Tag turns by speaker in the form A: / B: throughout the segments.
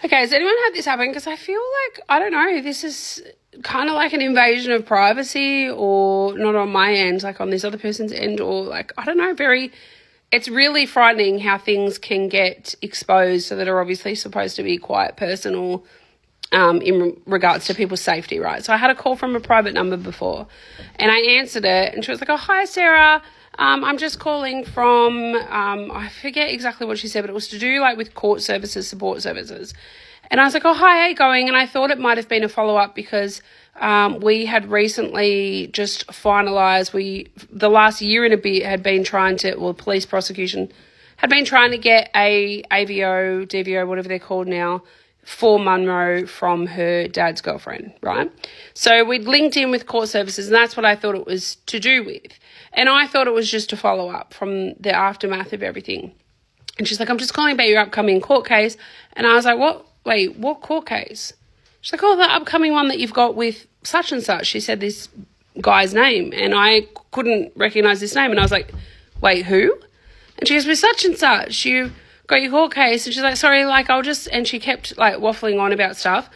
A: Okay, has anyone had this happen? Because I feel like, I don't know, this is kind of like an invasion of privacy, or not on my end, like on this other person's end, or like, I don't know, it's really frightening how things can get exposed so that are obviously supposed to be quite personal in regards to people's safety, right? So I had a call from a private number before and I answered it and she was like, oh, hi, Sarah. I'm just calling from, I forget exactly what she said, but it was to do like with court services, support services. And I was like, oh, hi, how you going? And I thought it might have been a follow-up because we had recently just finalised, the last year and a bit had been trying to, well, police prosecution had been trying to get a AVO, DVO, whatever they're called now, for Munro from her dad's girlfriend, right? So we'd linked in with court services and that's what I thought it was to do with. And I thought it was just to follow up from the aftermath of everything. And she's like, I'm just calling about your upcoming court case. And I was like, what? Wait, what court case? She's like, oh, the upcoming one that you've got with such and such. She said this guy's name and I couldn't recognise this name. And I was like, wait, who? And she goes, with such and such, you got your court case. And she's like, sorry, like and she kept like waffling on about stuff.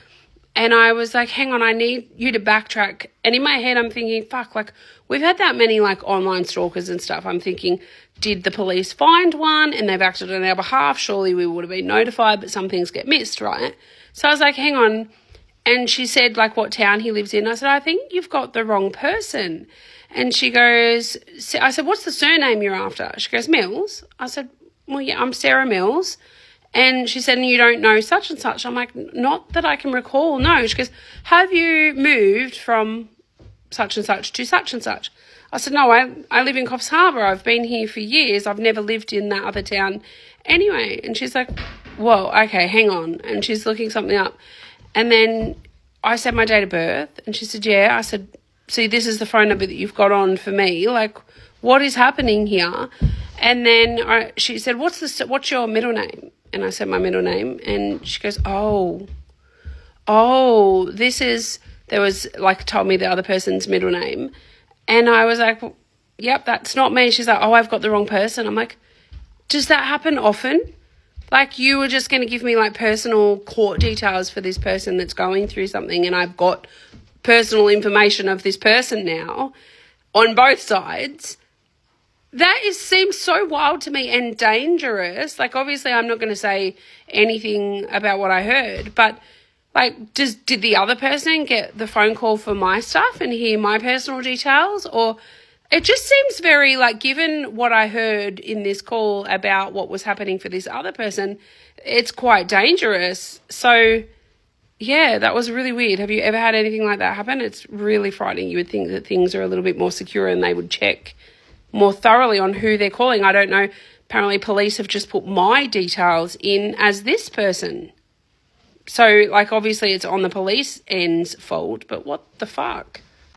A: And I was like, hang on, I need you to backtrack. And in my head, I'm thinking, fuck, like we've had that many like online stalkers and stuff. I'm thinking, did the police find one and they've acted on our behalf? Surely we would have been notified, but some things get missed, right? So I was like, hang on. And she said like what town he lives in. I said, I think you've got the wrong person. And she goes, I said, what's the surname you're after? She goes, Mills. I said, well, yeah, I'm Sarah Mills. And she said, and you don't know such and such. I'm like, not that I can recall, no. She goes, have you moved from such and such to such and such? I said, no, I live in Coffs Harbour. I've been here for years. I've never lived in that other town anyway. And she's like, whoa, okay, hang on. And she's looking something up. And then I said my date of birth. And she said, yeah. I said, see, this is the phone number that you've got on for me. Like, what is happening here? And then she said, what's your middle name? And I said my middle name. And she goes, oh, there was like told me the other person's middle name. And I was like, well, yep, that's not me. She's like, oh, I've got the wrong person. I'm like, does that happen often? Like you were just going to give me like personal court details for this person that's going through something and I've got personal information of this person now on both sides. That seems so wild to me and dangerous. Like, obviously, I'm not going to say anything about what I heard, but, like, did the other person get the phone call for my stuff and hear my personal details? Or it just seems very, like, given what I heard in this call about what was happening for this other person, it's quite dangerous. So, yeah, that was really weird. Have you ever had anything like that happen? It's really frightening. You would think that things are a little bit more secure and they would check more thoroughly on who they're calling. I don't know. Apparently police have just put my details in as this person. So, like, obviously it's on the police end's fault, but what the fuck?